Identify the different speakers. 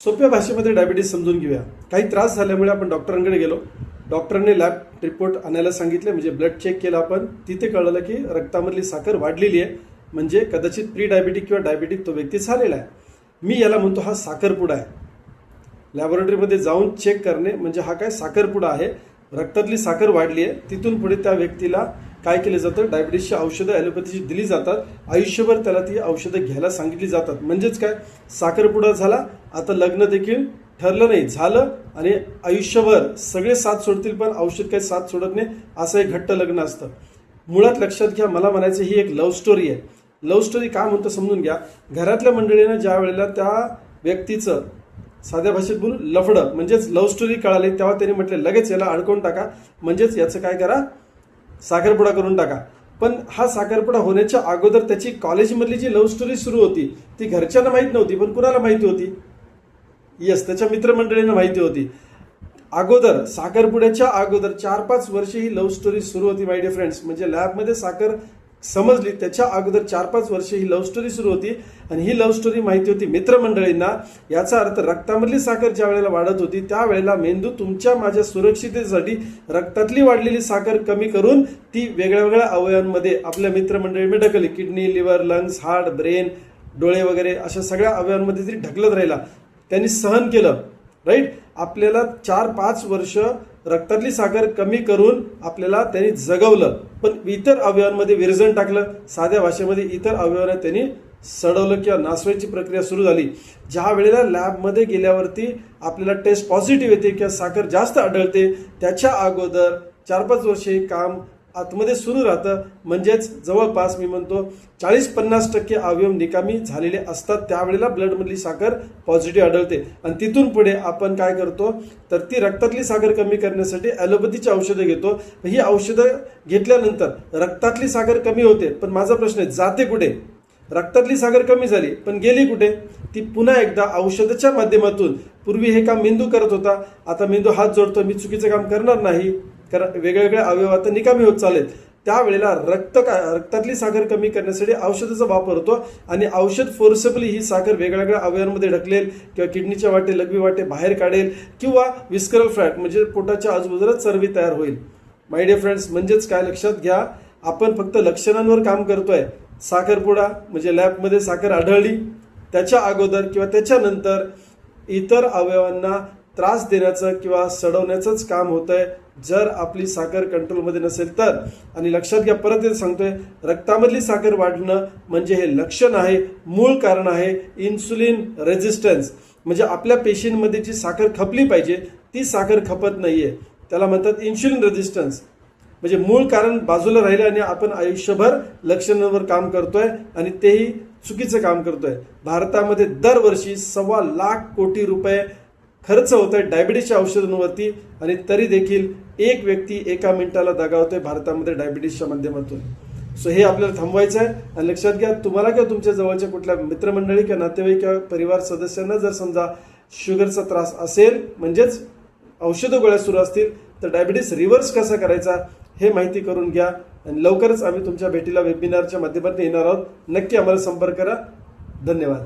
Speaker 1: सोप्या भाषेमध्ये डायबिटीज समजून घेऊया. काही त्रास झाल्यामुळे आपण डॉक्टरांकडे गेलो. डॉक्टरांनी लॅब रिपोर्ट आणायला सांगितले, म्हणजे ब्लड चेक केला आपण. तिथे कळलं की रक्तामधली साखर वाढलेली आहे, म्हणजे कदाचित प्री डायबिटिक किंवा डायबिटिक तो व्यक्ती झालेला आहे. मी याला म्हणतो हा साखरपुडा आहे. लॅबोरेटरीमध्ये जाऊन चेक करणे म्हणजे हा काय साखरपुडा आहे. रक्तातली साखर वाढली आहे, तिथून पुढे त्या व्यक्तीला काय केलं जातं, डायबिटीसची औषधं ॲलोपॅथीची दिली जातात. आयुष्यभर त्याला ती औषधं घ्यायला सांगितली जातात. म्हणजेच काय, साखरपुडा झाला, आता लग्न देखील ठरलं नाही, झालं आणि आयुष्यभर सगळे साथ सोडतील पण औषध काही साथ सोडत नाही, असं एक घट्ट लग्न असतं. मुळात लक्षात घ्या, मला म्हणायचं ही एक लव्ह स्टोरी आहे. लव्ह स्टोरी का म्हणतो समजून घ्या. घरातल्या मंडळीनं ज्या वेळेला त्या व्यक्तीचं साध्या भाषेत बोलून लफडं म्हणजेच लव्ह स्टोरी कळाली, तेव्हा त्यांनी म्हटले लगेच याला अडकवून टाका, म्हणजेच याचं काय करा, साखरपुडा करून टाका. पण हा साखरपुडा होण्याच्या अगोदर त्याची कॉलेजमधली जी लव्ह स्टोरी सुरू होती ती घरच्यांना माहीत नव्हती, पण कुणाला माहिती होती? येस, त्याच्या मित्रमंडळींना माहिती होती. अगोदर साखरपुड्याच्या अगोदर 4-5 वर्ष ही लव्ह स्टोरी सुरू होती माय डिअर फ्रेंड्स. म्हणजे लॅबमध्ये साखर समजली त्याच्या अगोदर 4-5 वर्ष ही लव्ह स्टोरी सुरू होती. आणि ही लव्ह स्टोरी माहिती होती मित्रमंडळींना. याचा अर्थ रक्तामधली साखर ज्या वेळेला वाढत होती त्यावेळेला मेंदू तुमच्या माझ्या सुरक्षिततेसाठी रक्तातली वाढलेली साखर कमी करून ती वेगळ्या वेगळ्या अवयवांमध्ये आपल्या मित्रमंडळींमध्ये ढकलली. Kidney, liver, lungs, heart, brain, डोळे वगैरे अशा सगळ्या अवयवांमध्ये ती ढकलत राहिला. त्यांनी सहन केलं, राईट. आपल्याला 4-5 वर्ष रक्तातली साखर कमी करून आपल्याला त्यांनी जगवलं, पण इतर अवयवांमध्ये विरजण टाकलं. साध्या भाषेमध्ये इतर अवयवांना त्यांनी सडवलं किंवा नासवायची प्रक्रिया सुरू झाली. ज्या वेळेला लॅबमध्ये गेल्यावरती आपल्याला टेस्ट पॉझिटिव्ह येते किंवा साखर जास्त आढळते, त्याच्या अगोदर 4-5 वर्ष हे काम आतमध्ये सुरू राहतं. म्हणजेच जवळपास मी म्हणतो 40-50% अवयव निकामी झालेले असतात. त्यावेळेला ब्लडमधली साखर पॉझिटिव्ह आढळते. आणि तिथून पुढे आपण काय करतो, तर ती रक्तातली साखर कमी करण्यासाठी ॲलोपॅथीची औषधं घेतो. ही औषधं घेतल्यानंतर रक्तातली साखर कमी होते, पण माझा प्रश्न आहे, जाते कुठे? रक्तातली साखर कमी झाली पण गेली कुठे? ती पुन्हा एकदा औषधाच्या माध्यमातून, पूर्वी हे काम मेंदू करत होता, आता मेंदू हात जोडतो, मी चुकीचं काम करणार नाही, कारण वेगवेगळ्या अवयव आता निकामी होत चालेत. त्यावेळेला रक्तातली साखर कमी करण्यासाठी औषधाचा वापर होतो. आणि औषध फोर्सेबली ही साखर वेगवेगळ्या अवयवांमध्ये ढकलेल किंवा किडनीच्या वाटे, लघवी वाटे बाहेर काढेल, किंवा विस्करल फॅट म्हणजे पोटाच्या आजूबाजूला चरबी तयार होईल. माय डिअर फ्रेंड्स, म्हणजेच काय, लक्षात घ्या, आपण फक्त लक्षणांवर काम करतोय. साखरपुडा म्हणजे लॅबमध्ये साखर आढळली, त्याच्या अगोदर किंवा त्याच्यानंतर इतर अवयवांना त्रास देण्याचं किंवा सडवण्याचंच काम होतंय, जर आपली साखर कंट्रोलमध्ये नसेल तर. आणि लक्षात घ्या, परत हे सांगतोय, रक्तामधली साखर वाढणं म्हणजे हे लक्षण आहे, मूळ कारण आहे इन्सुलिन रेझिस्टन्स. म्हणजे आपल्या पेशींमध्ये जी साखर खपली पाहिजे ती साखर खपत नाहीये, त्याला म्हणतात इन्सुलिन रेझिस्टन्स. म्हणजे मूळ कारण बाजूला राहिलं आणि आपण आयुष्यभर लक्षणांवर काम करतोय आणि तेही चुकीचं काम करतोय. भारतामध्ये दरवर्षी 1.25 लाख कोटी रुपये खर्च होत आहे डायबिटीसच्या औषधांवरती, आणि तरी देखील एक व्यक्ती एका मिनिटाला दगावतोय भारतामध्ये डायबिटीसच्या माध्यमातून. सो हे आपल्याला थांबवायचं आहे. आणि लक्षात घ्या, तुम्हाला किंवा तुमच्या जवळच्या कुठल्या मित्रमंडळी किंवा नातेवाईक किंवा परिवार सदस्यांना जर समजा शुगरचा त्रास असेल, म्हणजेच औषधं गोळ्या सुरू असतील, तर डायबिटीस रिव्हर्स कसा करायचा हे माहिती करून घ्या. आणि लवकरच आम्ही तुमच्या भेटीला वेबिनारच्या माध्यमातून येणार आहोत. नक्की आम्हाला संपर्क करा. धन्यवाद.